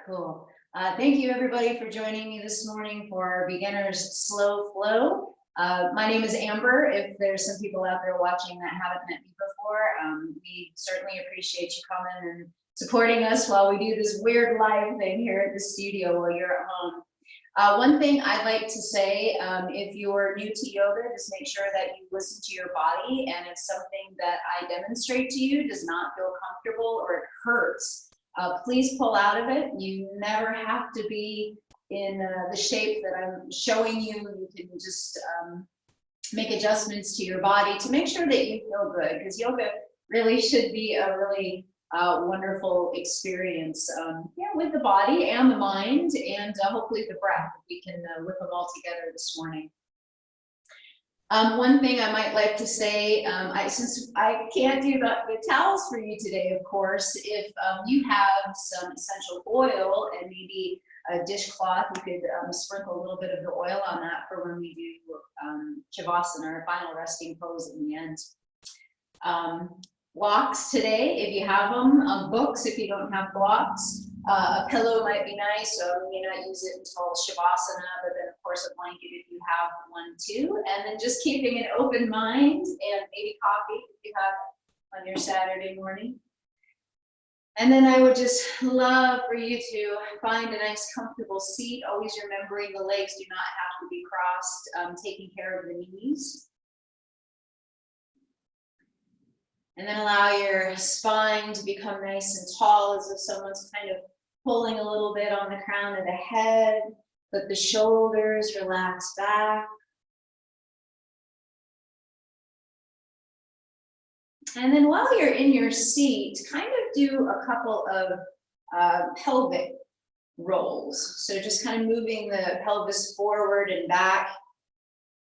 Cool. Thank you everybody for joining me this morning for our beginner's slow flow. My name is Amber. If there's some people out there watching that haven't met me before, we certainly appreciate you coming and supporting us while we do this weird live thing here at the studio while you're at home. One thing I'd like to say, if you're new to yoga, just make sure that you listen to your body, and if something that I demonstrate to you does not feel comfortable or it hurts, please pull out of it. You never have to be in the shape that I'm showing you. You can just make adjustments to your body to make sure that you feel good, because yoga really should be a really wonderful experience, with the body and the mind, and hopefully the breath. We can whip them all together this morning. One thing I might like to say, since I can't do the towels for you today, of course, if you have some essential oil and maybe a dishcloth, you could sprinkle a little bit of the oil on that for when we do Shavasana, or final resting pose in the end. Blocks today, if you have them, books if you don't have blocks. A pillow might be nice, so you may not use it until Shavasana, but then of course a blanket if you have one too. And then just keeping an open mind, and maybe coffee if you have on your Saturday morning. And then I would just love for you to find a nice comfortable seat, always remembering the legs do not have to be crossed, taking care of the knees. And then allow your spine to become nice and tall, as if someone's kind of pulling a little bit on the crown of the head. Let the shoulders relax back. And then while you're in your seat, kind of do a couple of pelvic rolls. So just kind of moving the pelvis forward and back.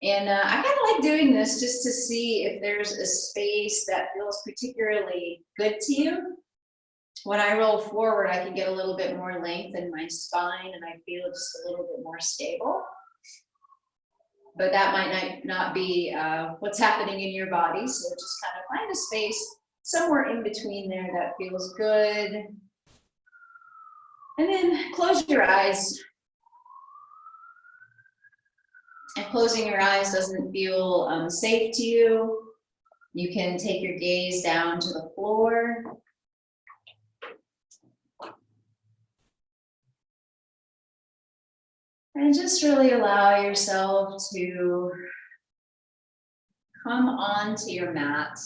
And I kind of like doing this just to see if there's a space that feels particularly good to you. When I roll forward, I can get a little bit more length in my spine, and I feel just a little bit more stable. But that might not be what's happening in your body. So just kind of find a space somewhere in between there that feels good. And then close your eyes. If closing your eyes doesn't feel safe to you, you can take your gaze down to the floor. And just really allow yourself to come onto your mat,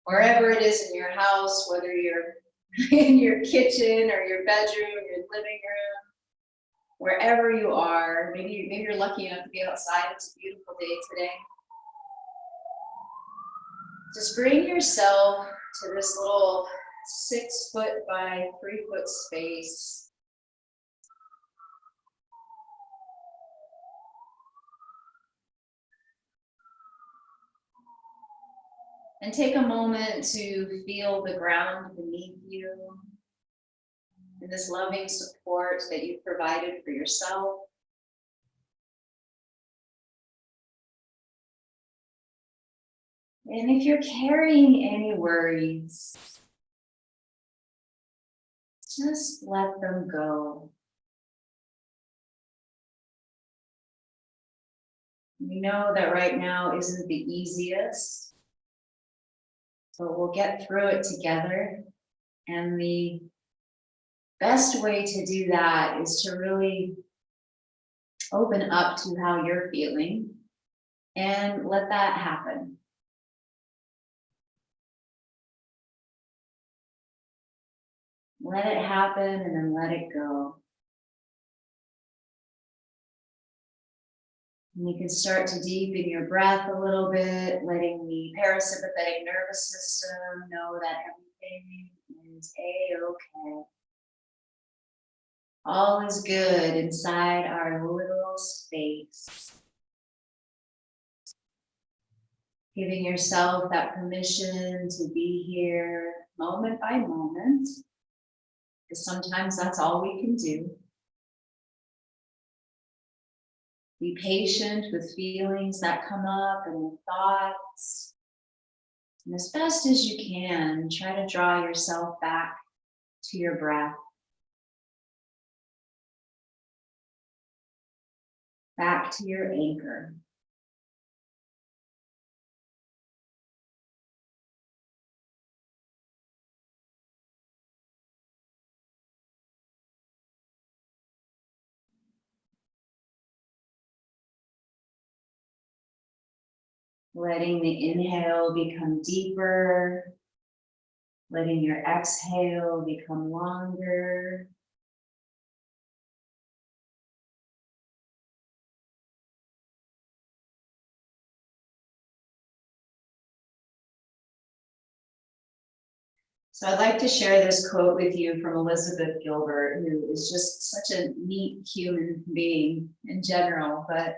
wherever it is in your house, whether you're in your kitchen or your bedroom, your living room, wherever you are. Maybe you're lucky enough to be outside. It's a beautiful day today. Just bring yourself to this little 6 foot by 3 foot space. And take a moment to feel the ground beneath you, and this loving support that you've provided for yourself. And if you're carrying any worries, just let them go. We know that right now isn't the easiest, but we'll get through it together. And the best way to do that is to really open up to how you're feeling and let that happen. Let it happen and then let it go. And you can start to deepen your breath a little bit, letting the parasympathetic nervous system know that everything is A-okay. All is good inside our little space. Giving yourself that permission to be here moment by moment, because sometimes that's all we can do. Be patient with feelings that come up and with thoughts. And as best as you can, try to draw yourself back to your breath. back to your anchor. Letting the inhale become deeper, letting your exhale become longer. So I'd like to share this quote with you from Elizabeth Gilbert, who is just such a neat human being in general, but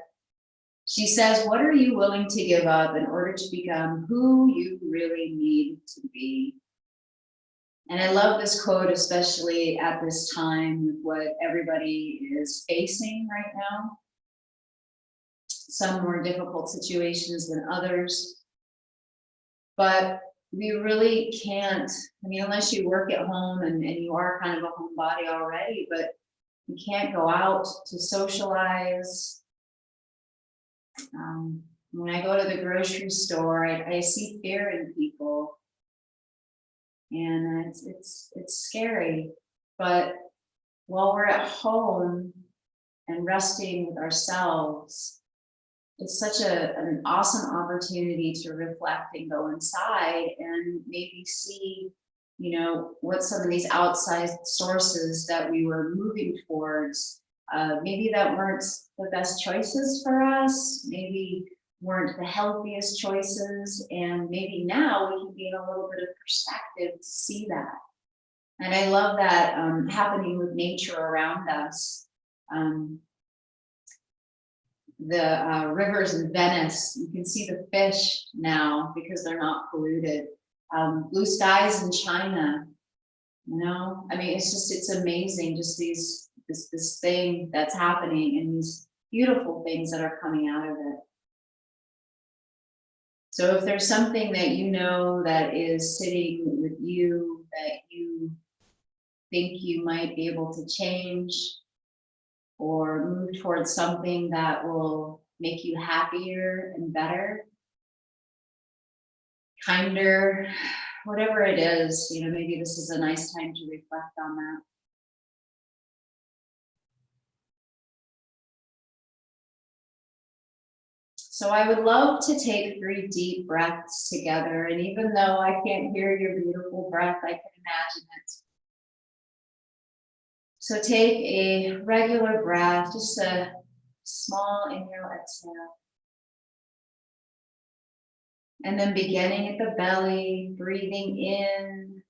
she says, "What are you willing to give up in order to become who you really need to be?" And I love this quote, especially at this time with what everybody is facing right now. Some more difficult situations than others. But we really can't, I mean, unless you work at home and you are kind of a homebody already, but you can't go out to socialize. When I go to the grocery store, I see fear in people, and it's scary. But while we're at home and resting with ourselves, it's such an awesome opportunity to reflect and go inside and maybe see, what some of these outside sources that we were moving towards, maybe that weren't the best choices for us, maybe weren't the healthiest choices, and maybe now we can gain a little bit of perspective to see that. And I love that happening with nature around us. The rivers in Venice, you can see the fish now because they're not polluted. Blue skies in China, I mean, it's amazing, just this thing that's happening and these beautiful things that are coming out of it. So if there's something that that is sitting with you that you think you might be able to change, or move towards something that will make you happier and better, kinder, whatever it is, maybe this is a nice time to reflect on that. So I would love to take 3 deep breaths together. And even though I can't hear your beautiful breath, I can imagine it. So take a regular breath, just a small inhale, exhale. And then beginning at the belly, breathing in,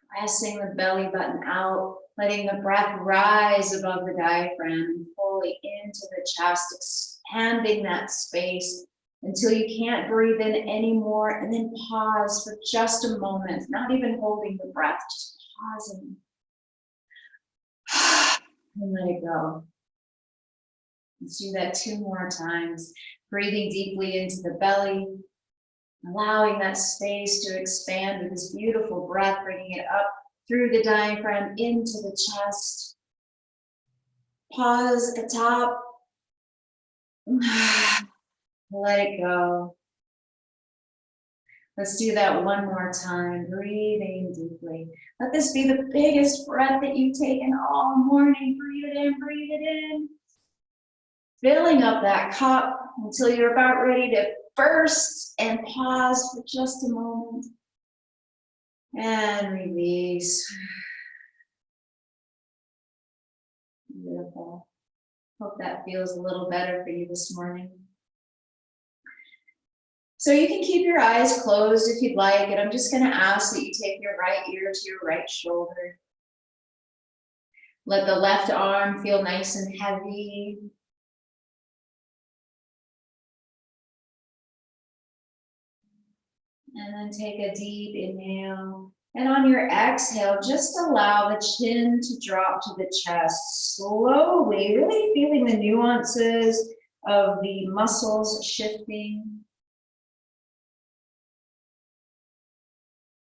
pressing the belly button out, letting the breath rise above the diaphragm and fully into the chest, expanding that space until you can't breathe in anymore, and then pause for just a moment, not even holding the breath, just pausing. And let it go. Let's do that 2 more times. Breathing deeply into the belly, allowing that space to expand with this beautiful breath, bringing it up through the diaphragm into the chest. Pause at the top. Let it go. Let's do that 1 more time, breathing deeply. Let this be the biggest breath that you've taken all morning. Breathe it in, breathe it in. Filling up that cup until you're about ready to burst, and pause for just a moment. And release. Beautiful. Hope that feels a little better for you this morning. So you can keep your eyes closed if you'd like, and I'm just going to ask that you take your right ear to your right shoulder. Let the left arm feel nice and heavy. And then take a deep inhale. And on your exhale, just allow the chin to drop to the chest slowly, really feeling the nuances of the muscles shifting.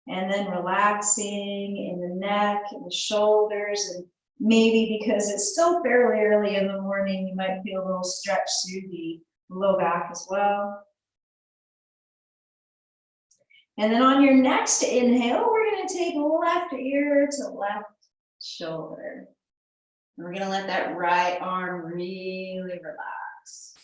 And then relaxing in the neck and the shoulders, and Maybe because it's still fairly early in the morning, you might feel a little stretch through the low back as well. And then on your next inhale, we're going to take left ear to left shoulder. And we're going to let that right arm really relax.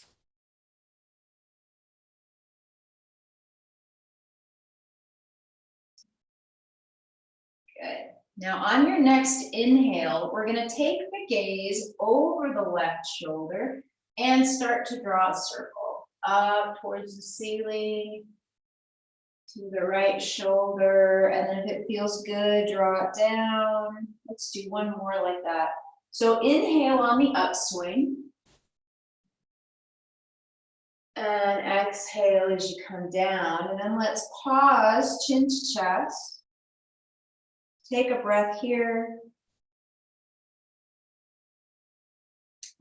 Good. Now on your next inhale, we're going to take the gaze over the left shoulder and start to draw a circle up towards the ceiling, to the right shoulder, and then if it feels good, draw it down. Let's do one more like that. So inhale on the upswing. And exhale as you come down. And then let's pause, chin to chest. Take a breath here.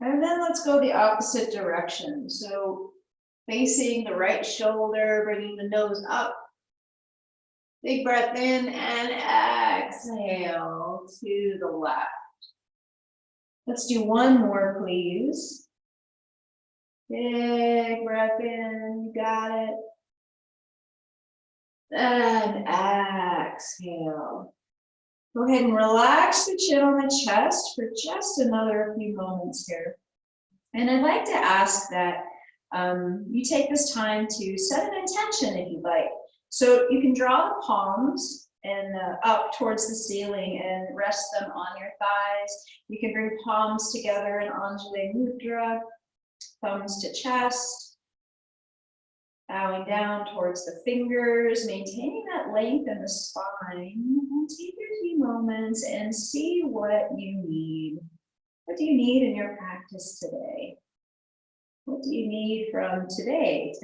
And then let's go the opposite direction. So facing the right shoulder, bringing the nose up. Big breath in and exhale to the left. Let's do one more, please. Big breath in, you got it. And exhale. Go ahead and relax the chin on the chest for just another few moments here. And I'd like to ask that you take this time to set an intention if you'd like. So you can draw the palms and up towards the ceiling and rest them on your thighs. You can bring palms together in Anjali Mudra, thumbs to chest, bowing down towards the fingers, maintaining that length in the spine. And take a few moments and see what you need. What do you need in your practice today? What do you need from today?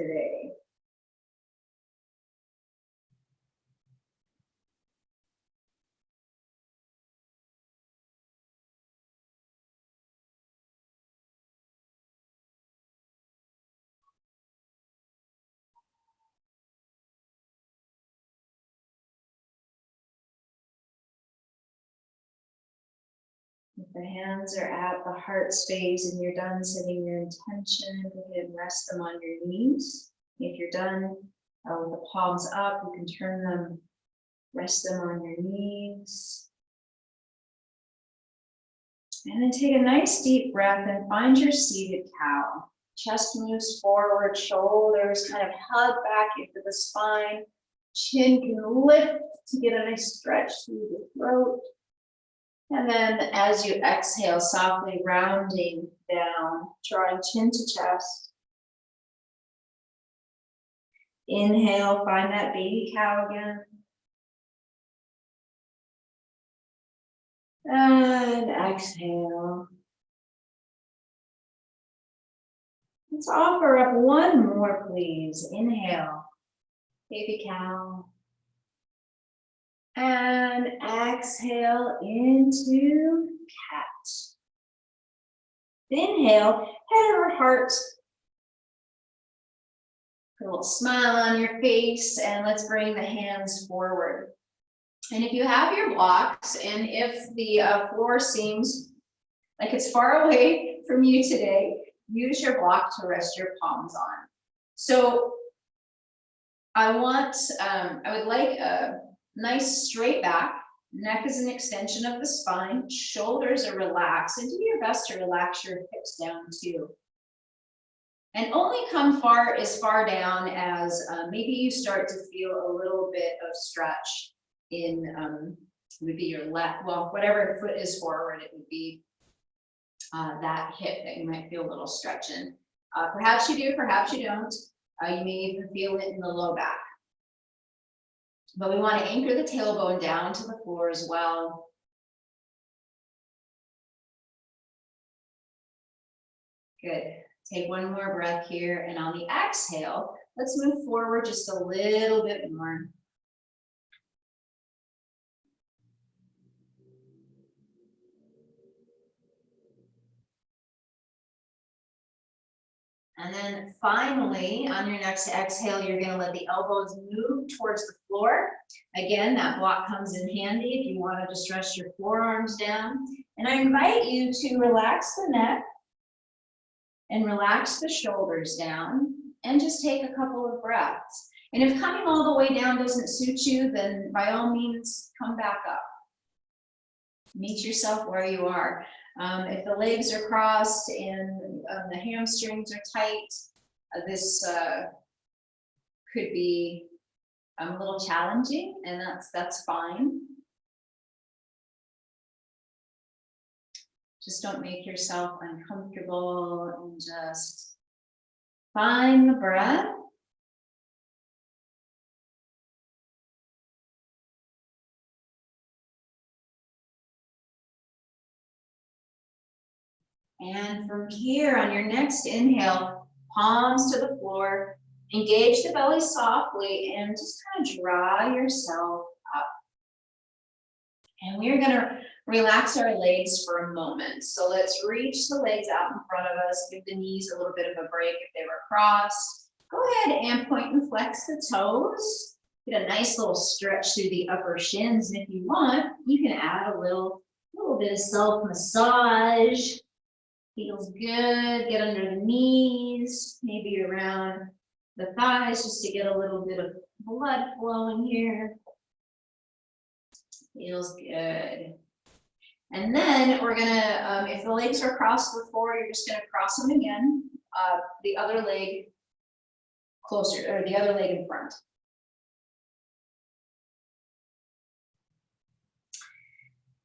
If the hands are at the heart space and you're done setting your intention, go ahead and rest them on your knees. If you're done with the palms up, you can turn them, rest them on your knees. And then take a nice deep breath and find your seated cow. Chest moves forward, shoulders kind of hug back into the spine. Chin can lift to get a nice stretch through the throat. And then as you exhale, softly rounding down, drawing chin to chest. Inhale, find that baby cow again. And exhale. Let's offer up one more, please. Inhale, baby cow. And exhale into cat. Inhale, head over heart. Put a little smile on your face, and let's bring the hands forward. And if you have your blocks, and if the floor seems like it's far away from you today, use your block to rest your palms on. So I would like a nice straight back. Neck is an extension of the spine. Shoulders are relaxed, and do your best to relax your hips down too. And only come as far down as maybe you start to feel a little bit of stretch in would be your left, well, whatever foot is forward, it would be that hip that you might feel a little stretch in. Perhaps you do, perhaps you don't. You may even feel it in the low back. But we want to anchor the tailbone down to the floor as well. Good. Take one more breath here, and on the exhale, let's move forward just a little bit more. And then finally, on your next exhale, you're gonna let the elbows move towards the floor. Again, that block comes in handy if you want to just rest your forearms down. And I invite you to relax the neck and relax the shoulders down and just take a couple of breaths. And if coming all the way down doesn't suit you, then by all means, come back up. Meet yourself where you are. If the legs are crossed and the hamstrings are tight, this could be a little challenging, and that's fine. Just don't make yourself uncomfortable and just find the breath. And from here, on your next inhale, palms to the floor, engage the belly softly and just kind of draw yourself up. And we're gonna relax our legs for a moment. So let's reach the legs out in front of us, give the knees a little bit of a break if they were crossed. Go ahead and point and flex the toes. Get a nice little stretch through the upper shins. And if you want, you can add a little bit of self-massage. Feels good. Get under the knees, maybe around the thighs, just to get a little bit of blood flowing here. Feels good. And then we're gonna, if the legs are crossed before, you're just gonna cross them again. The other leg closer, or the other leg in front.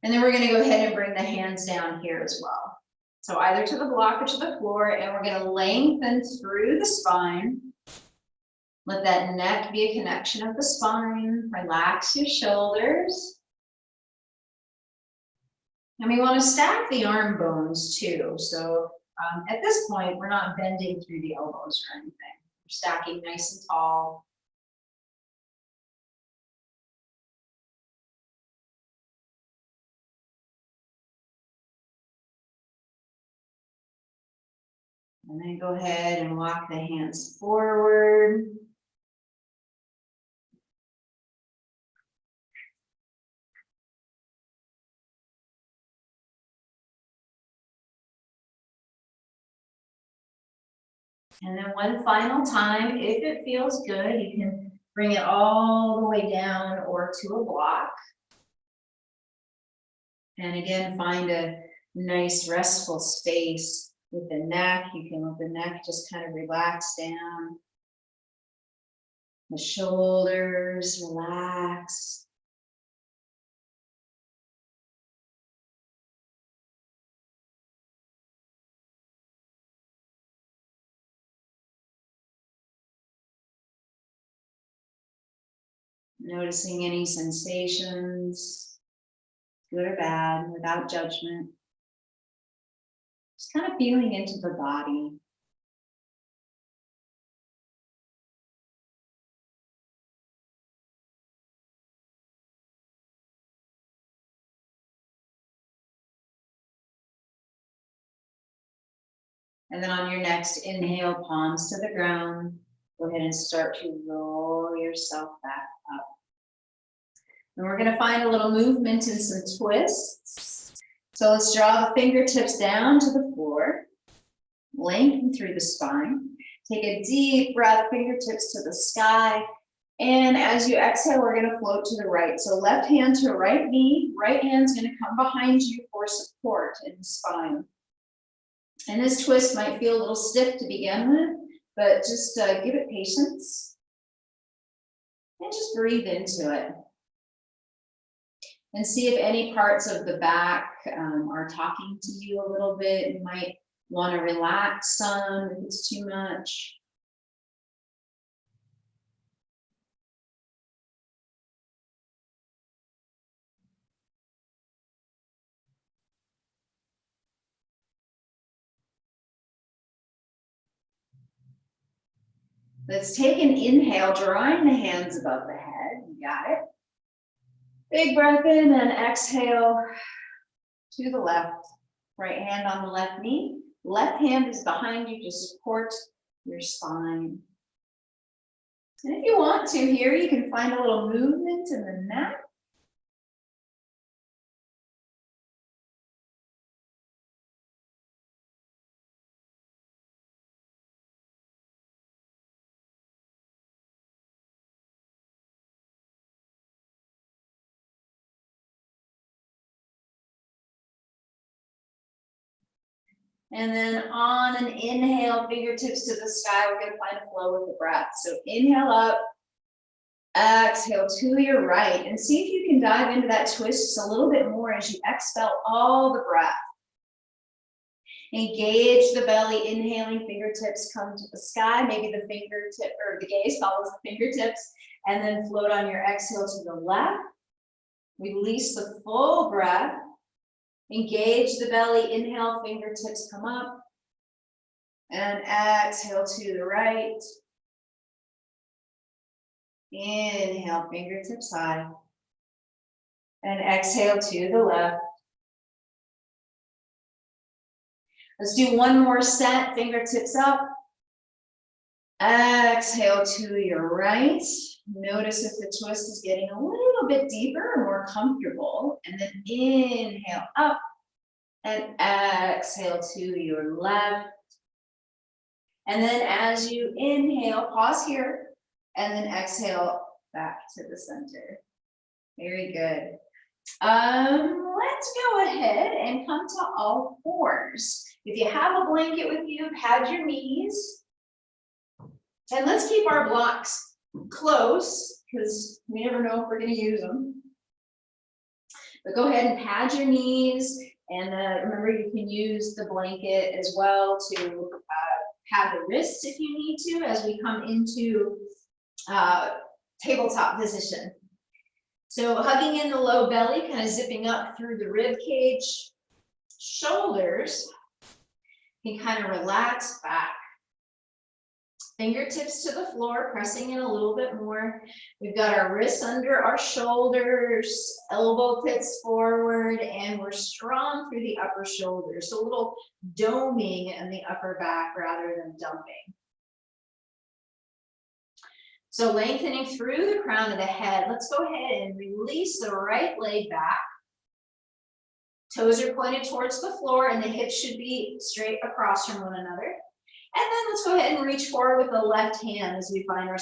And then we're gonna go ahead and bring the hands down here as well. So either to the block or to the floor, and we're gonna lengthen through the spine. Let that neck be a connection of the spine. Relax your shoulders. And we want to stack the arm bones too. So at this point, we're not bending through the elbows or anything. We're stacking nice and tall. And then go ahead and walk the hands forward. And then one final time, if it feels good, you can bring it all the way down or to a block. And again, find a nice restful space with the neck. You can let the neck just kind of relax down. The shoulders relax. Noticing any sensations, good or bad, without judgment. Just kind of feeling into the body. And then on your next inhale, palms to the ground, go ahead and start to roll yourself back up. And we're going to find a little movement and some twists. So let's draw the fingertips down to the floor, lengthen through the spine. Take a deep breath, fingertips to the sky. And as you exhale, we're going to float to the right. So left hand to right knee, right hand's going to come behind you for support in the spine. And this twist might feel a little stiff to begin with, but just give it patience and just breathe into it. And see if any parts of the back are talking to you a little bit. You might want to relax some if it's too much. Let's take an inhale, drawing the hands above the head. You got it. Big breath in and exhale to the left. Right hand on the left knee. Left hand is behind you to support your spine. And if you want to here, you can find a little movement in the neck. And then on an inhale, fingertips to the sky, we're going to find a flow with the breath. So inhale up, exhale to your right, and see if you can dive into that twist just a little bit more as you expel all the breath. Engage the belly, inhaling, fingertips come to the sky, maybe the fingertip or the gaze follows the fingertips, and then float on your exhale to the left. Release the full breath. Engage the belly, inhale, fingertips come up, and exhale to the right. Inhale, fingertips high, and exhale to the left. Let's do one more set, fingertips up. Exhale to your right. Notice if the twist is getting a little bit deeper or more comfortable. And then inhale up and exhale to your left. And then as you inhale, pause here, and then exhale back to the center. Very good. Let's go ahead and come to all fours. If you have a blanket with you, pad your knees. And let's keep our blocks close because we never know if we're going to use them. But go ahead and pad your knees. And remember, you can use the blanket as well to pad the wrists if you need to as we come into tabletop position. So hugging in the low belly, kind of zipping up through the rib cage. Shoulders can kind of relax back. Fingertips to the floor, pressing in a little bit more. We've got our wrists under our shoulders, elbow pits forward, and we're strong through the upper shoulders. So a little doming in the upper back rather than dumping. So lengthening through the crown of the head. Let's go ahead and release the right leg back. Toes are pointed towards the floor and the hips should be straight across from one another. And then let's go ahead and reach forward with the left hand as we find our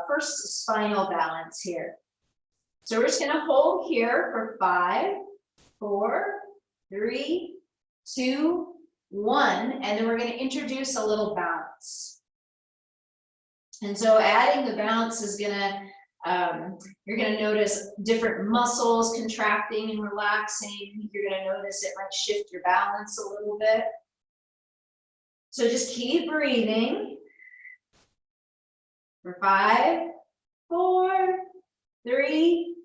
first spinal balance here. So we're just going to hold here for 5, 4, 3, 2, 1, and then we're going to introduce a little bounce. And so adding the bounce is going to, you're going to notice different muscles contracting and relaxing. You're going to notice it might shift your balance a little bit. So just keep breathing for 5, 4, 3,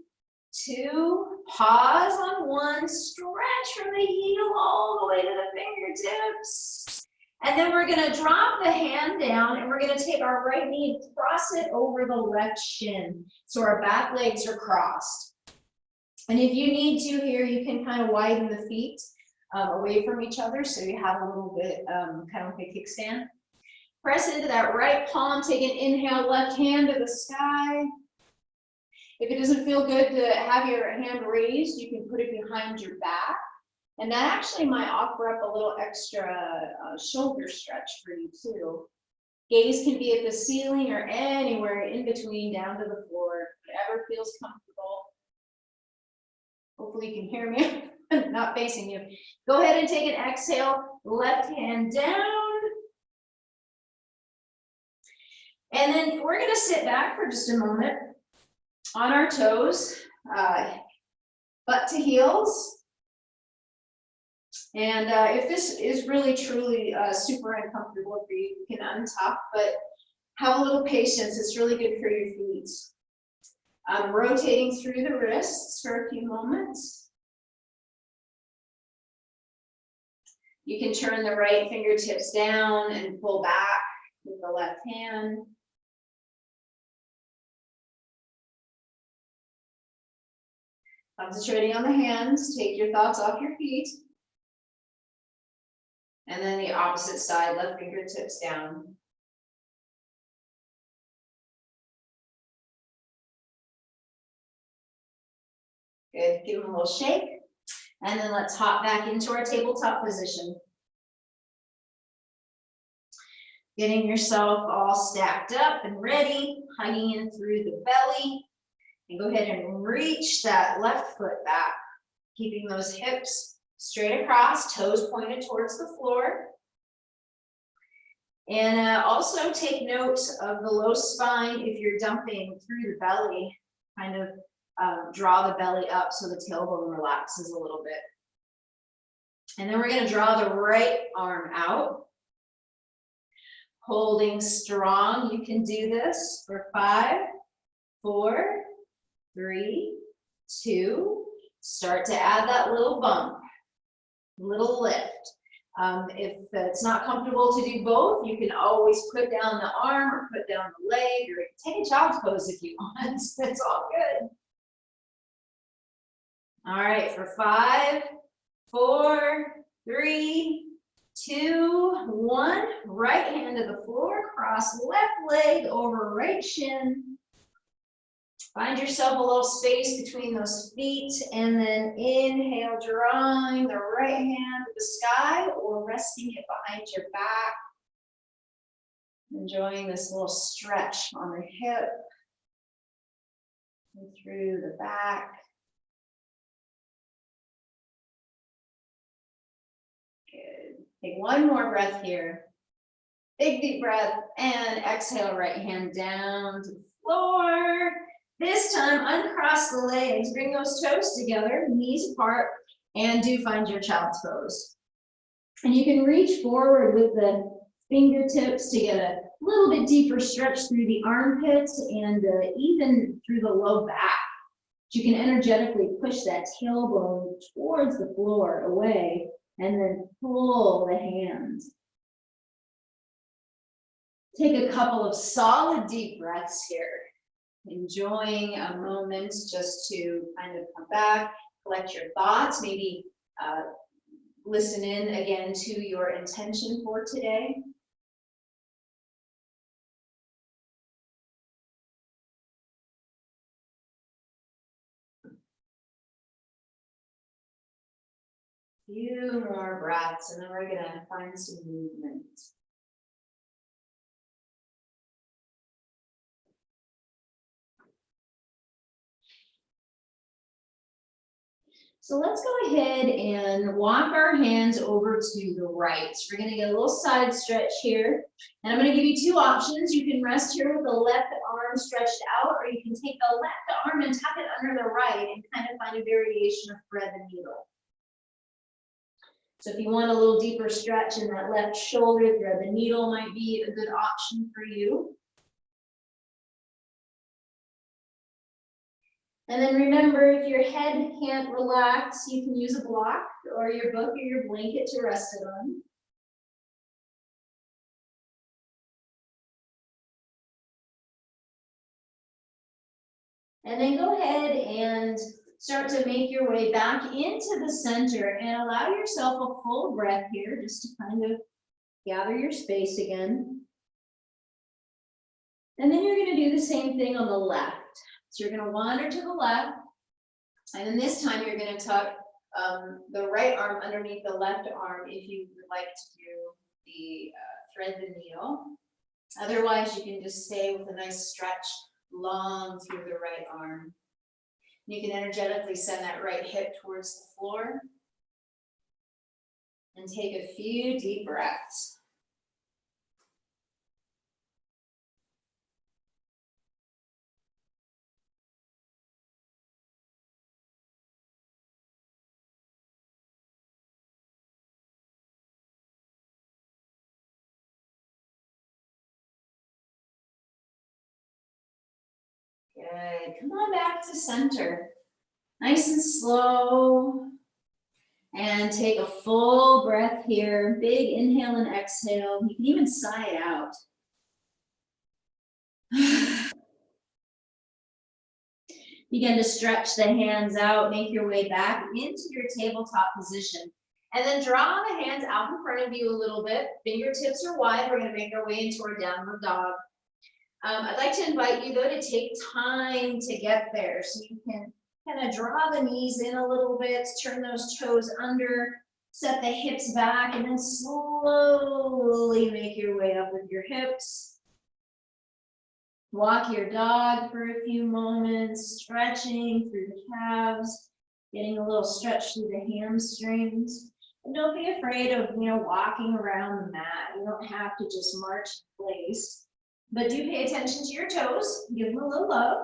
2, pause on 1, stretch from the heel all the way to the fingertips. And then we're going to drop the hand down and we're going to take our right knee and cross it over the left shin. So our back legs are crossed. And if you need to here, you can kind of widen the feet away from each other so you have a little bit kind of like a kickstand. Press into that right palm, take an inhale, left hand to the sky. If it doesn't feel good to have your hand raised, you can put it behind your back. And that actually might offer up a little extra shoulder stretch for you too. Gaze can be at the ceiling or anywhere in between down to the floor, whatever feels comfortable. Hopefully you can hear me. Not facing you. Go ahead and take an exhale, left hand down. And then we're going to sit back for just a moment on our toes, butt to heels. And if this is really truly super uncomfortable for you, you can untuck, but have a little patience. It's really good for your feet. Rotating through the wrists for a few moments. You can turn the right fingertips down and pull back with the left hand. Concentrating on the hands, take your thoughts off your feet. And then the opposite side, left fingertips down. Good, give them a little shake. And then let's hop back into our tabletop position. Getting yourself all stacked up and ready, hugging in through the belly. And go ahead and reach that left foot back, keeping those hips straight across, toes pointed towards the floor. And also take note of the low spine if you're dumping through the belly, kind of draw the belly up so the tailbone relaxes a little bit. And then we're going to draw the right arm out, holding strong. You can do this for 5, 4, 3, 2. Start to add that little bump, little lift. If it's not comfortable to do both, you can always put down the arm or put down the leg, or take a child's pose if you want. It's all good. All right, for 5, 4, 3, 2, 1. Right hand to the floor, cross left leg over right shin. Find yourself a little space between those feet, and then inhale, drawing the right hand to the sky or resting it behind your back. Enjoying this little stretch on the hip and through the back. Good. Take one more breath here. Big deep breath, and exhale, right hand down to the floor. This time, uncross the legs, bring those toes together, knees apart, and do find your child's pose. And you can reach forward with the fingertips to get a little bit deeper stretch through the armpits and even through the low back. You can energetically push that tailbone towards the floor, away, and then pull the hands. Take a couple of solid deep breaths here. Enjoying a moment just to kind of come back, collect your thoughts, maybe listen in again to your intention for today. Few more breaths, and then we're gonna find some movement. So let's go ahead and walk our hands over to the right. So we're going to get a little side stretch here. And I'm going to give you 2 options. You can rest here with the left arm stretched out, or you can take the left arm and tuck it under the right and kind of find a variation of thread the needle. So if you want a little deeper stretch in that left shoulder, thread the needle might be a good option for you. And then remember, if your head can't relax, you can use a block or your book or your blanket to rest it on. And then go ahead and start to make your way back into the center and allow yourself a full breath here, just to kind of gather your space again. And then you're going to do the same thing on the left. So you're going to wander to the left, and then this time you're going to tuck the right arm underneath the left arm if you would like to do the thread the needle. Otherwise, you can just stay with a nice stretch long through the right arm. You can energetically send that right hip towards the floor and take a few deep breaths. Good. Come on back to center. Nice and slow. And take a full breath here. Big inhale and exhale. You can even sigh it out. Begin to stretch the hands out. Make your way back into your tabletop position. And then draw the hands out in front of you a little bit. Fingertips are wide. We're going to make our way into our downward dog. I'd like to invite you, though, to take time to get there. So you can Kind of draw the knees in a little bit, turn those toes under, set the hips back, and then slowly make your way up with your hips. Walk your dog for a few moments, stretching through the calves, getting a little stretch through the hamstrings. And don't be afraid of, walking around the mat. You don't have to just march in place, but do pay attention to your toes. Give them a little love.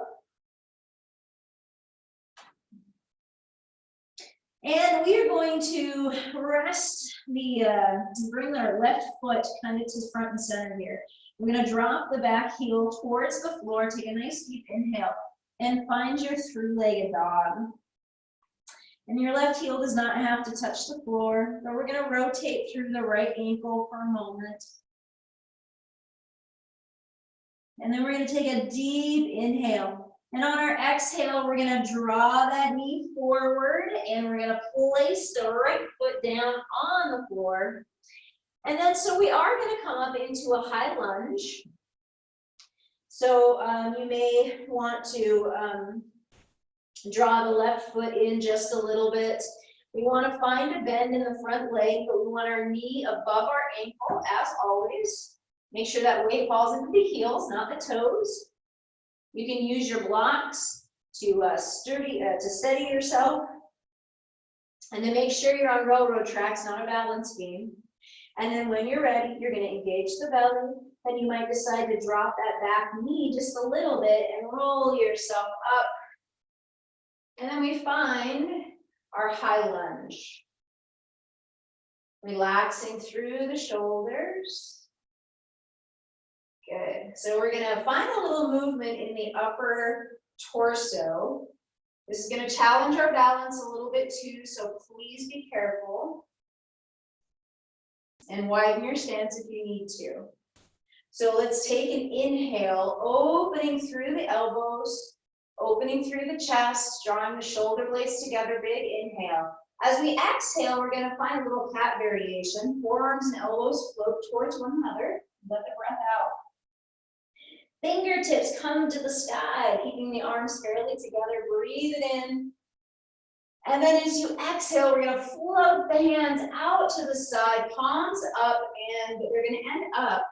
And we are going to rest bring our left foot kind of to front and center here. We're going to drop the back heel towards the floor, take a nice deep inhale, and find your three-legged dog. And your left heel does not have to touch the floor, but we're going to rotate through the right ankle for a moment. And then we're going to take a deep inhale. And on our exhale, we're going to draw that knee forward, and we're going to place the right foot down on the floor. And then, so we are going to come up into a high lunge. So you may want to draw the left foot in just a little bit. We want to find a bend in the front leg, but we want our knee above our ankle, as always. Make sure that weight falls into the heels, not the toes. You can use your blocks to steady yourself. And then make sure you're on railroad tracks, not a balance beam. And then when you're ready, you're going to engage the belly, and you might decide to drop that back knee just a little bit and roll yourself up. And then we find our high lunge. Relaxing through the shoulders. Good. So we're going to find a little movement in the upper torso. This is going to challenge our balance a little bit too, so please be careful. And widen your stance if you need to. So let's take an inhale, opening through the elbows, opening through the chest, drawing the shoulder blades together, big inhale. As we exhale, we're going to find a little cat variation. Forearms and elbows float towards one another. Let the breath out. Fingertips come to the sky, keeping the arms fairly together. Breathe it in. And then as you exhale, we're going to float the hands out to the side, palms up, and they're going to end up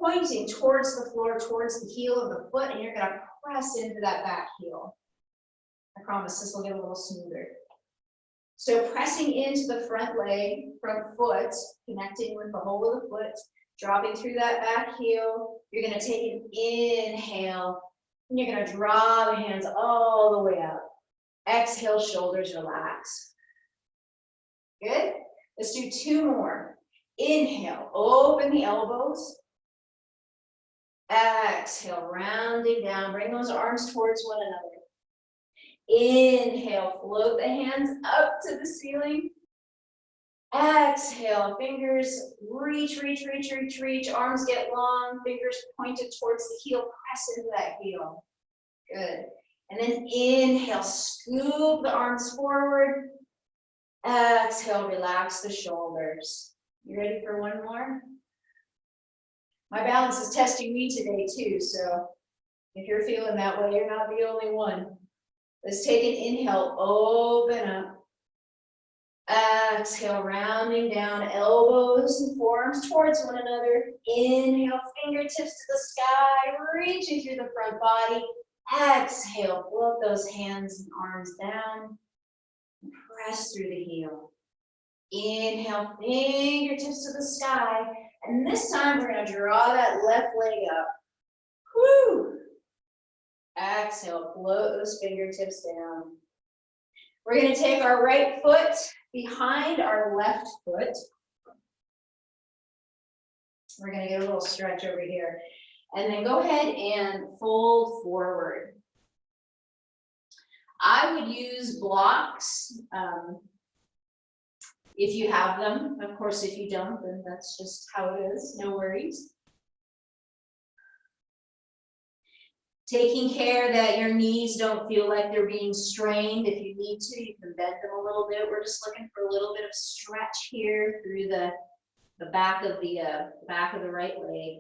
pointing towards the floor, towards the heel of the foot, and you're going to press into that back heel. I promise this will get a little smoother. So pressing into the front leg, front foot, connecting with the whole of the foot, dropping through that back heel. You're going to take an inhale, and you're going to draw the hands all the way up. Exhale, shoulders relax. Good. Let's do two more. Inhale, open the elbows. Exhale, rounding down. Bring those arms towards one another. Inhale, float the hands up to the ceiling. Exhale, fingers reach, reach, reach, reach, reach. Arms get long, fingers pointed towards the heel. Press into that heel. Good. And then inhale, scoop the arms forward. Exhale, relax the shoulders. You ready for one more? My balance is testing me today too, so if you're feeling that way, you're not the only one. Let's take an inhale, open up. Exhale, rounding down, elbows and forearms towards one another. Inhale, fingertips to the sky, reaching through the front body. Exhale, float those hands and arms down. Press through the heel. Inhale, fingertips to the sky. And this time we're going to draw that left leg up. Woo! Exhale, float those fingertips down. We're going to take our right foot behind our left foot. We're going to get a little stretch over here. And then go ahead and fold forward. I would use blocks if you have them. Of course, if you don't, then that's just how it is. No worries. Taking care that your knees don't feel like they're being strained. If you need to, you can bend them a little bit. We're just looking for a little bit of stretch here through the back of the right leg.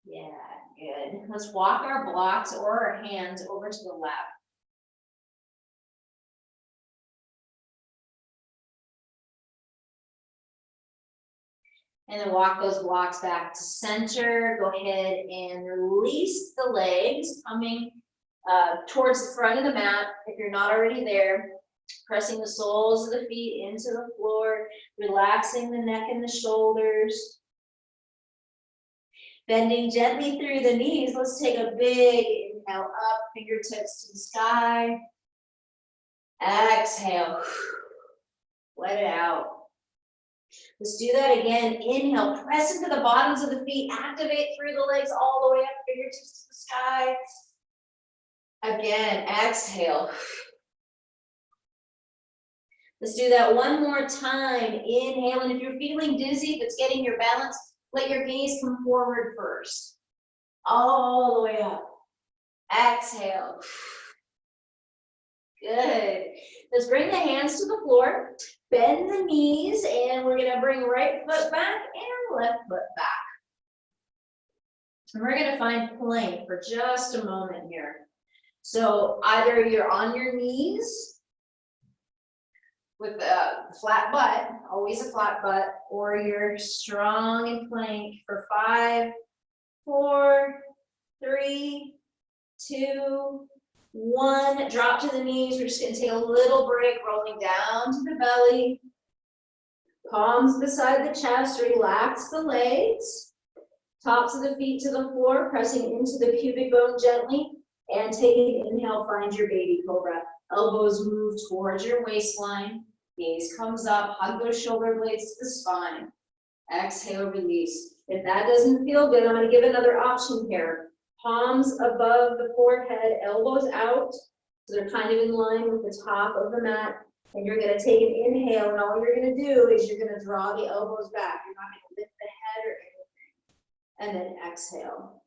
Yeah, Good. Let's walk our blocks or our hands over to the left. And then walk those blocks back to center. Go ahead and release the legs, coming towards the front of the mat if you're not already there. Pressing the soles of the feet into the floor, relaxing the neck and the shoulders. Bending gently through the knees. Let's take a big inhale up, fingertips to the sky. Exhale. Let it out. Let's do that again. Inhale, press into the bottoms of the feet, activate through the legs all the way up, fingertips to the sky. Again, exhale. Let's do that one more time. Inhale, and if you're feeling dizzy, if it's getting your balance, let your gaze come forward first. All the way up. Exhale. Good. Let's bring the hands to the floor. Bend the knees, and we're going to bring right foot back and left foot back. And we're going to find plank for just a moment here. So either you're on your knees with a flat butt, always a flat butt, or you're strong in plank for 5, 4, 3, 2, 1. Drop to the knees. We're just going to take a little break, rolling down to the belly. Palms beside the chest. Relax the legs. Tops of the feet to the floor, pressing into the pubic bone gently. And taking an inhale, find your baby cobra. Elbows move towards your waistline. Gaze comes up. Hug those shoulder blades to the spine. Exhale, release. If that doesn't feel good, I'm going to give another option here. Palms above the forehead, elbows out, so they're kind of in line with the top of the mat. And you're going to take an inhale, and all you're going to do is you're going to draw the elbows back. You're not going to lift the head or anything. And then exhale.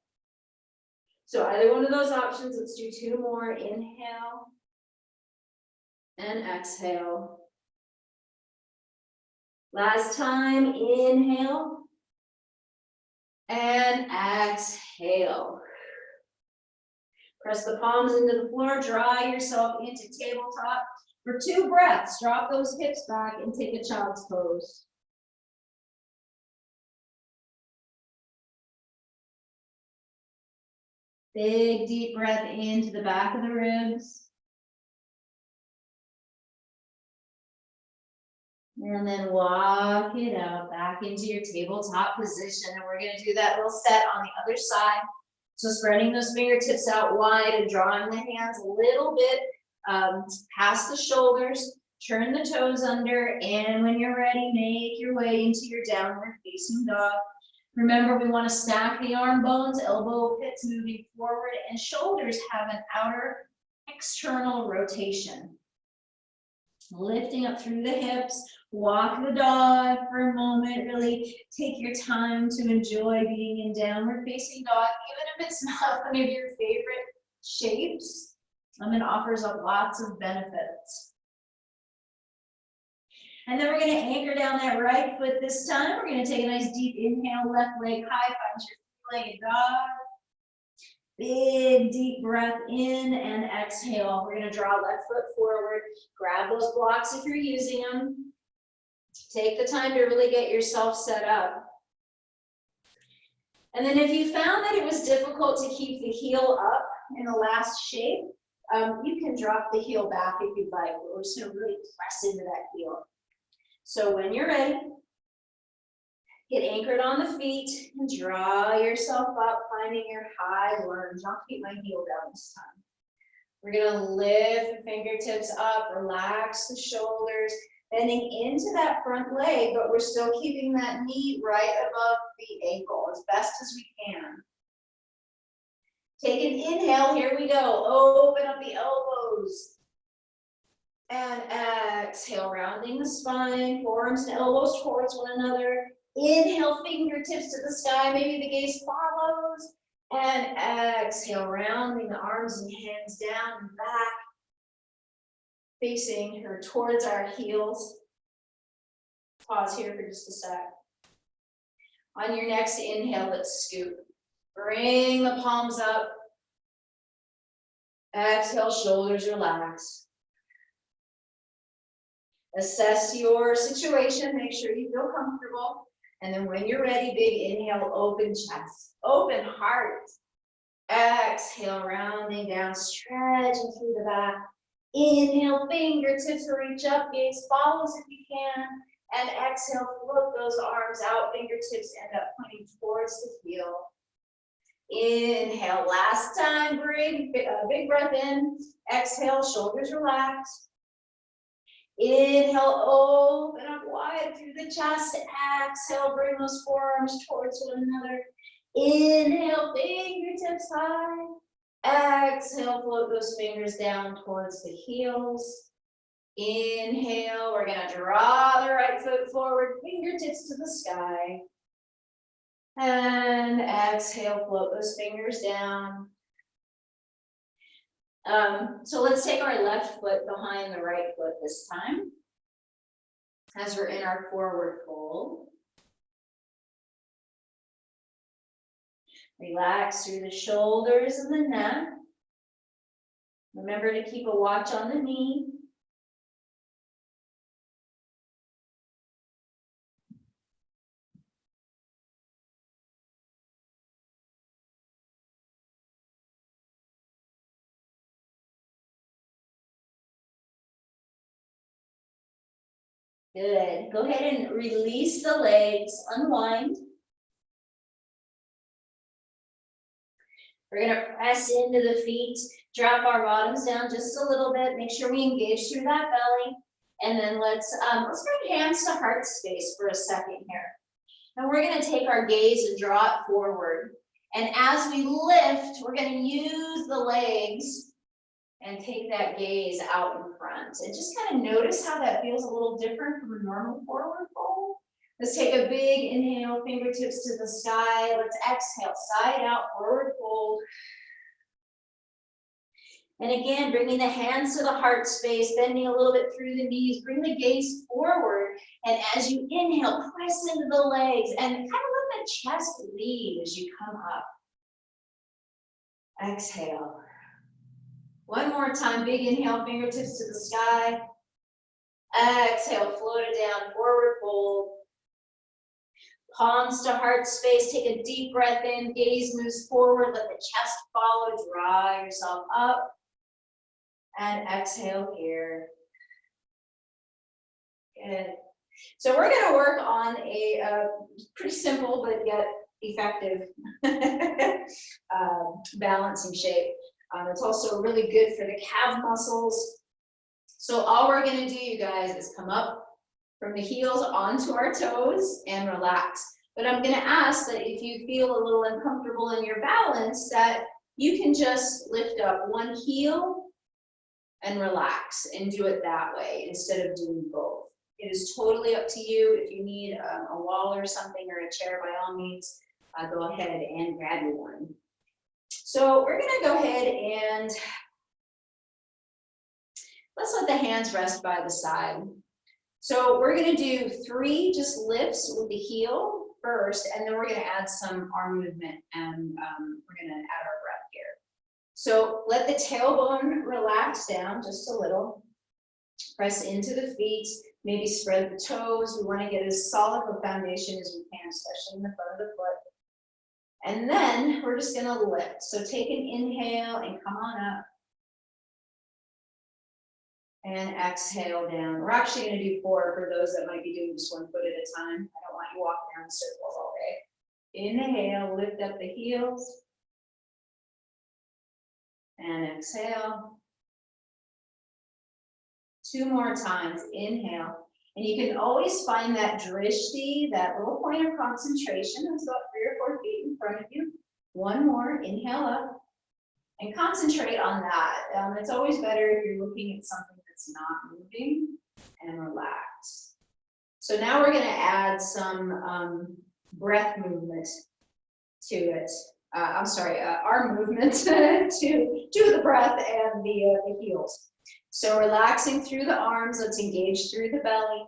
So either one of those options. Let's do 2 more. Inhale and exhale. Last time, inhale and exhale. Press the palms into the floor, draw yourself into tabletop. For 2 breaths, drop those hips back and take a child's pose. Big deep breath into the back of the ribs. And then walk it out back into your tabletop position. And we're going to do that little set on the other side. So spreading those fingertips out wide and drawing the hands a little bit past the shoulders. Turn the toes under, and when you're ready, make your way into your downward facing dog. Remember, we want to stack the arm bones, elbow pits moving forward, and shoulders have an outer external rotation. Lifting up through the hips, walk the dog for a moment, really take your time to enjoy being in downward facing dog, even if it's not one of your favorite shapes. It offers up lots of benefits. And then we're going to anchor down that right foot this time. We're going to take a nice deep inhale, left leg high, find your three-legged dog. Big deep breath in and exhale. We're going to draw left foot forward. Grab those blocks if you're using them. Take the time to really get yourself set up. And then if you found that it was difficult to keep the heel up in the last shape, you can drop the heel back if you'd like. We're just going to really press into that heel. So when you're ready, get anchored on the feet and draw yourself up, finding your high lunge. I'll keep my heel down this time. We're going to lift the fingertips up, relax the shoulders, bending into that front leg, but we're still keeping that knee right above the ankle as best as we can. Take an inhale, here we go. Open up the elbows. And exhale, rounding the spine, forearms and elbows towards one another. Inhale, fingertips to the sky, maybe the gaze follows. And exhale, rounding the arms and hands down and back, facing her towards our heels. Pause here for just a sec. On your next inhale, let's scoop. Bring the palms up. Exhale, shoulders relax. Assess your situation, make sure you feel comfortable. And then when you're ready, big inhale, open chest, open heart. Exhale, rounding down, stretching through the back. Inhale, fingertips reach up, gaze follows if you can. And exhale, flip those arms out, fingertips end up pointing towards the heel. Inhale, last time, big breath in. Exhale, shoulders relax. Inhale, open up wide through the chest. Exhale, bring those forearms towards one another. Inhale, fingertips high. Exhale, float those fingers down towards the heels. Inhale, we're gonna draw the right foot forward, fingertips to the sky. And exhale, float those fingers down. So let's take our left foot behind the right foot this time, as we're in our forward fold. Relax through the shoulders and the neck. Remember to keep a watch on the knee. Good. Go ahead and release the legs, unwind. We're gonna press into the feet, drop our bottoms down just a little bit, make sure we engage through that belly. And then let's bring hands to heart space for a second here. Now we're gonna take our gaze and draw it forward. And as we lift, we're gonna use the legs and take that gaze out in front. And just kind of notice how that feels a little different from a normal forward fold. Let's take a big inhale, fingertips to the sky. Let's exhale, side out, forward fold. And again, bringing the hands to the heart space, bending a little bit through the knees, bring the gaze forward. And as you inhale, press into the legs and kind of let the chest lead as you come up. Exhale. One more time, big inhale, fingertips to the sky. Exhale, float it down, forward fold. Palms to heart space, take a deep breath in, gaze moves forward, let the chest follow, draw yourself up. And exhale here. Good. So we're gonna work on a pretty simple but yet effective balancing shape. It's also really good for the calf muscles. So all we're gonna do, you guys, is come up from the heels onto our toes and relax. But I'm gonna ask that if you feel a little uncomfortable in your balance, that you can just lift up one heel and relax and do it that way instead of doing both. It is totally up to you. If you need a wall or something or a chair, by all means, go ahead and grab you one. So we're gonna go ahead and let's let the hands rest by the side. So we're gonna do 3 just lifts with the heel first, and then we're gonna add some arm movement, and we're gonna add our breath here. So let the tailbone relax down just a little. Press into the feet, maybe spread the toes. We wanna get as solid of a foundation as we can, especially in the front of the foot. And then we're just gonna lift. So take an inhale and come on up. And exhale down. We're actually gonna do 4 for those that might be doing just one foot at a time. I don't want you walking around in circles all day. Inhale, lift up the heels. And exhale. 2 more times, inhale. And you can always find that drishti, that little point of concentration. That's about 3 or 4 feet in front of you. 1 more, inhale up. And concentrate on that. It's always better if you're looking at something that's not moving, and relax. So now we're gonna add some breath movement to it. Arm movement to the breath and the heels. So relaxing through the arms, let's engage through the belly,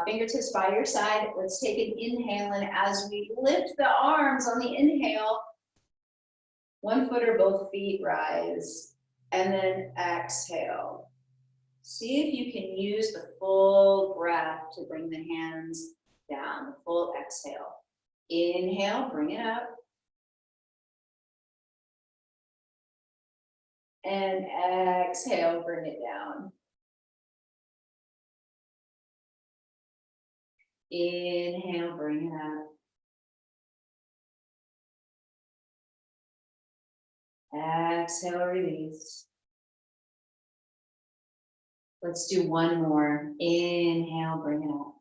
fingertips by your side. Let's take an inhale, and as we lift the arms on the inhale, 1 foot or both feet rise, and then exhale. See if you can use the full breath to bring the hands down, the full exhale. Inhale, bring it up. And exhale, bring it down. Inhale, bring it up. Exhale, release. Let's do 1 more. Inhale, bring it up.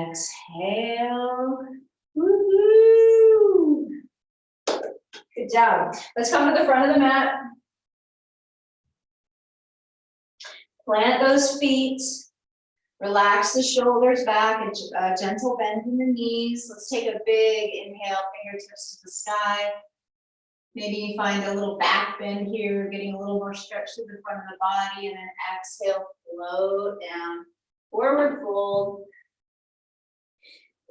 Exhale. Woo-hoo. Good job. Let's come to the front of the mat. Plant those feet. Relax the shoulders back, a gentle bend in the knees. Let's take a big inhale, fingertips to the sky. Maybe you find a little back bend here, getting a little more stretch to the front of the body, and then exhale, float down, forward fold.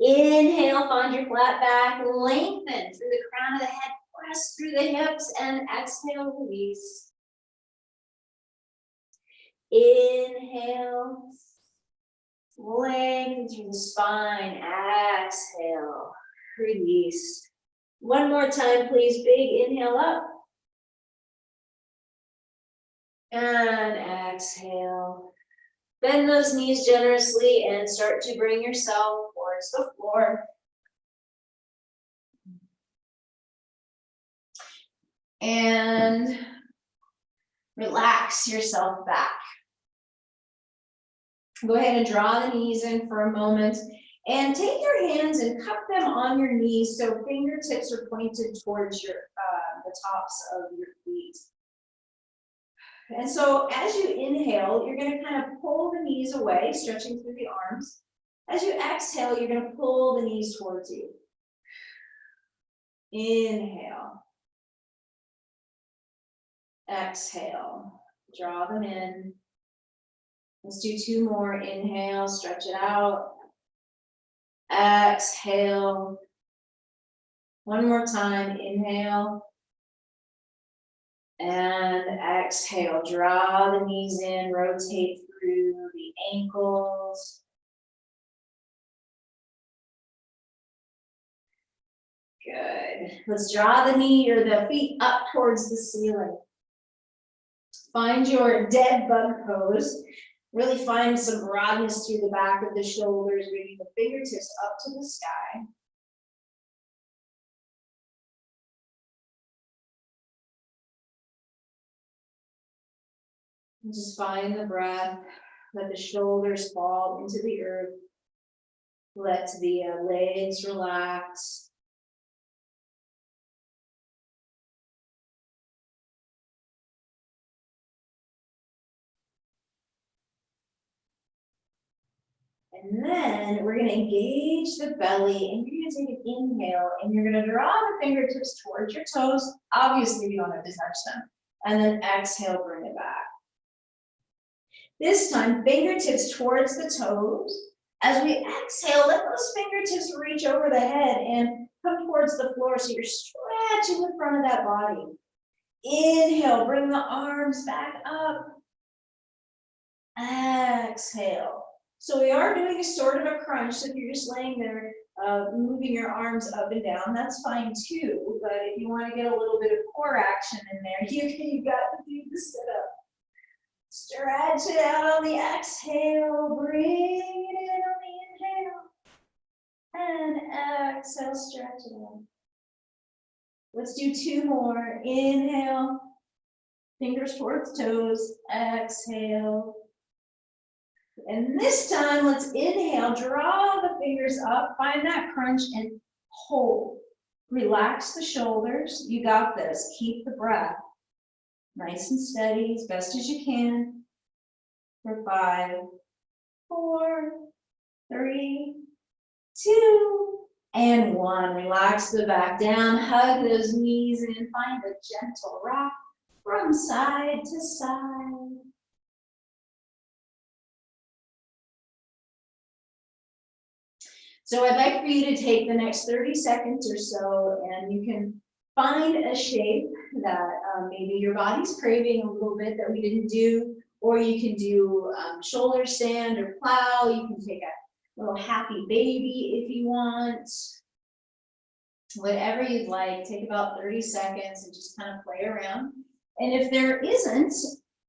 Inhale, find your flat back, lengthen through the crown of the head, press through the hips, and exhale, release. Inhale, lengthen through the spine, exhale, release. 1 more time, please. Big inhale up. And exhale. Bend those knees generously and start to bring yourself towards the floor. And relax yourself back. Go ahead and draw the knees in for a moment. And take your hands and cup them on your knees so fingertips are pointed towards your the tops of your feet. And so as you inhale, you're going to kind of pull the knees away, stretching through the arms. As you exhale, you're going to pull the knees towards you. Inhale. Exhale. Draw them in. Let's do 2 more. Inhale, stretch it out. Exhale. 1 more time. Inhale. And exhale. Draw the knees in. Rotate through the ankles. Good. Let's draw the knee or the feet up towards the ceiling. Find your dead bug pose. Really find some broadness through the back of the shoulders, bringing the fingertips up to the sky. And just find the breath. Let the shoulders fall into the earth. Let the legs relax. And then we're going to engage the belly, and you're going to take an inhale, and you're going to draw the fingertips towards your toes. Obviously, you don't have to touch them. And then exhale, bring it back. This time, fingertips towards the toes. As we exhale, let those fingertips reach over the head and come towards the floor so you're stretching the front of that body. Inhale, bring the arms back up. Exhale. So we are doing a sort of a crunch, so if you're just laying there, moving your arms up and down, that's fine too. But if you want to get a little bit of core action in there, you got to do the sit-up. Stretch it out on the exhale, bring it in on the inhale, and exhale, stretch it out. Let's do 2 more. Inhale, fingers towards toes, exhale. And this time, let's inhale, draw the fingers up, find that crunch, and hold. Relax the shoulders. You got this. Keep the breath nice and steady, as best as you can. For 5, 4, 3, 2, and 1. Relax the back down, hug those knees in, find a gentle rock from side to side. So I'd like for you to take the next 30 seconds or so, and you can find a shape that maybe your body's craving a little bit that we didn't do, or you can do shoulder stand or plow. You can take a little happy baby if you want. Whatever you'd like, take about 30 seconds and just kind of play around. And if there isn't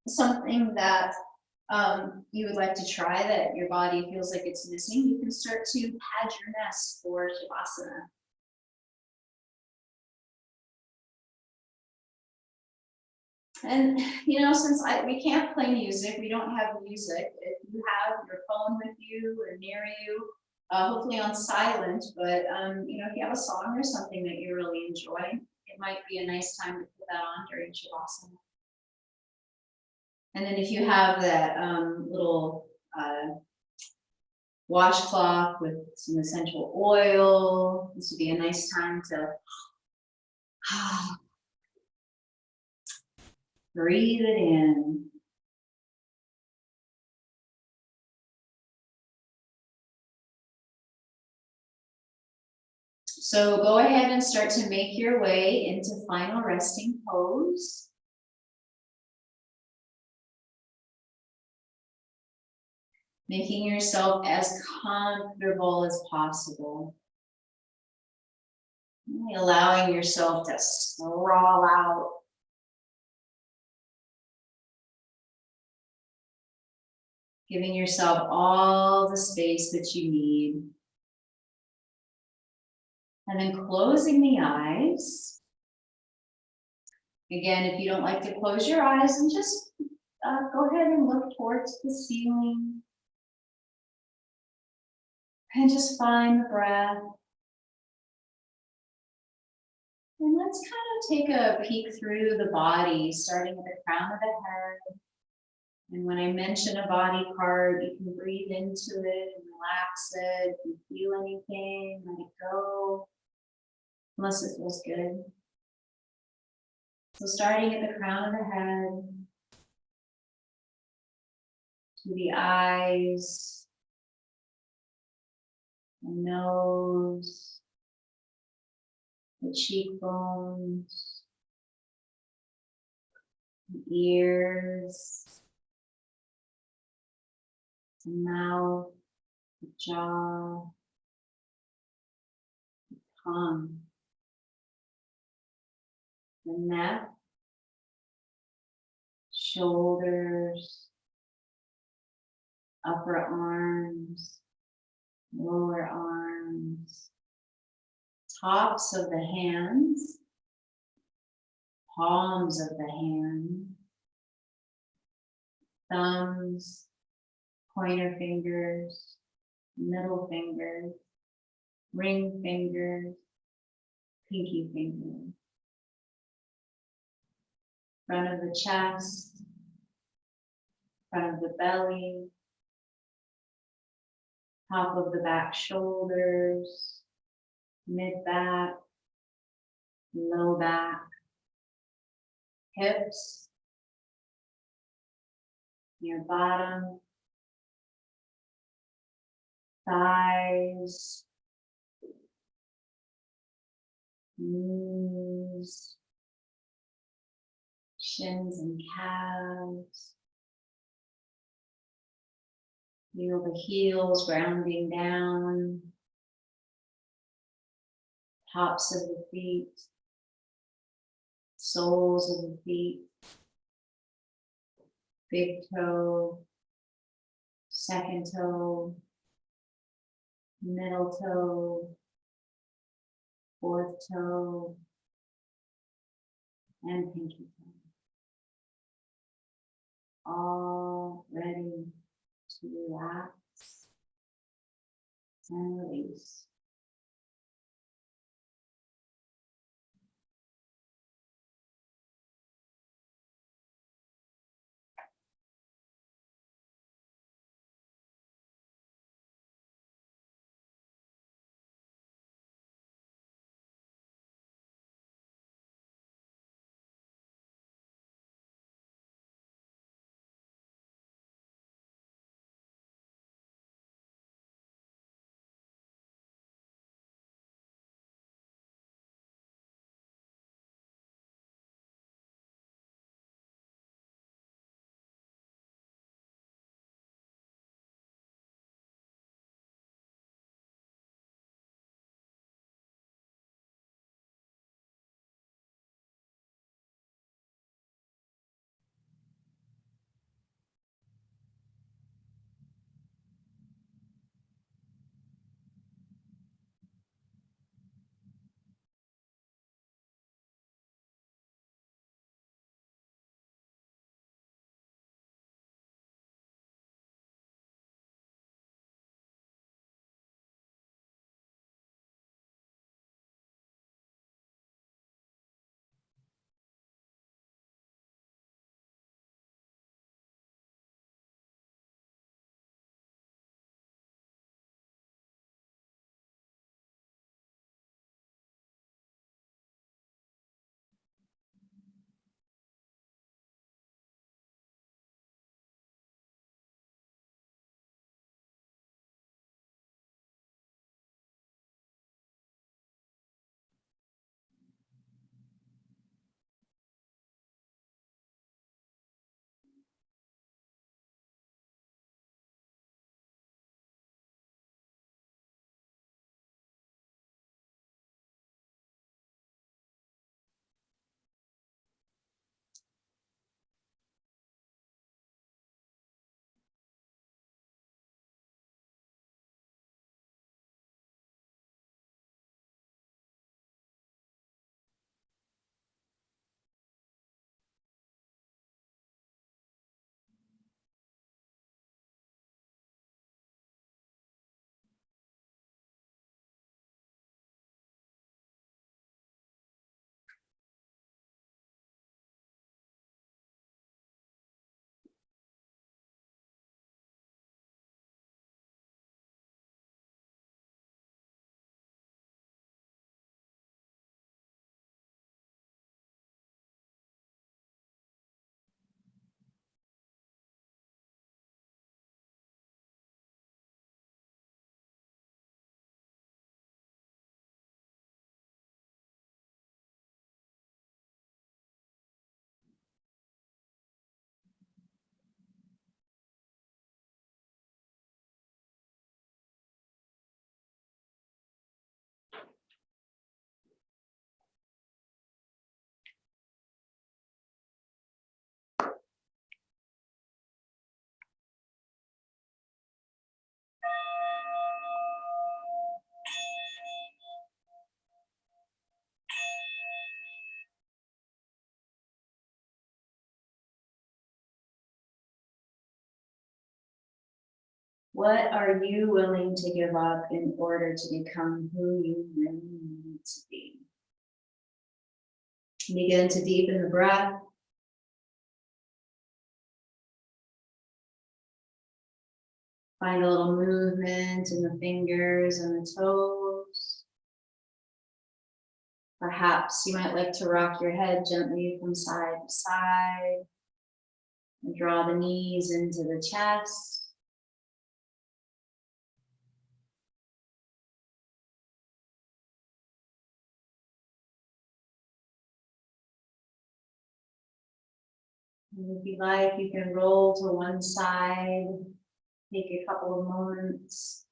something that you would like to try that your body feels like it's missing, you can start to pad your nest for Shavasana. And you know, since we can't play music, we don't have music. If you have your phone with you or near you, hopefully on silent, but you know, if you have a song or something that you really enjoy, it might be a nice time to put that on during Shavasana. And then if you have that little washcloth with some essential oil, this would be a nice time to breathe it in. So go ahead and start to make your way into final resting pose. Making yourself as comfortable as possible. Really allowing yourself to sprawl out. Giving yourself all the space that you need. And then closing the eyes. Again, if you don't like to close your eyes, and just go ahead and look towards the ceiling. And just find the breath. And let's kind of take a peek through the body, starting at the crown of the head. And when I mention a body part, you can breathe into it and relax it. If you feel anything, let it go, unless it feels good. So starting at the crown of the head, to the eyes, the nose, the cheekbones, the ears, the mouth, the jaw, the tongue, the neck, shoulders, upper arms, lower arms, tops of the hands, palms of the hand, thumbs, pointer fingers, middle fingers, ring fingers, pinky fingers, front of the chest, front of the belly, top of the back shoulders, mid-back, low back, hips, near bottom, thighs, knees, shins and calves. Feel the heels grounding down, tops of the feet, soles of the feet, big toe, second toe, middle toe, fourth toe, and pinky toe. All ready to relax and release. What are you willing to give up in order to become who you really need to be? Begin to deepen the breath. Find a little movement in the fingers and the toes. Perhaps you might like to rock your head gently from side to side and draw the knees into the chest. And if you like, you can roll to one side, take a couple of moments.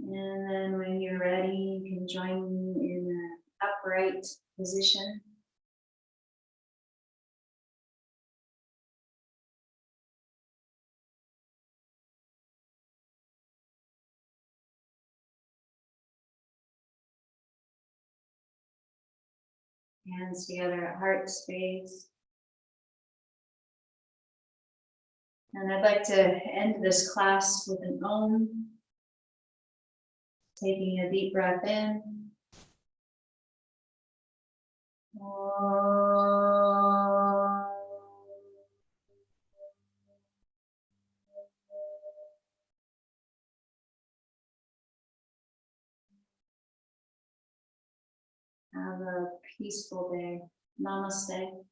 And then when you're ready, you can join me in an upright position. Hands together at heart space. And I'd like to end this class with an Om. Taking a deep breath in. Om. Have a peaceful day. Namaste.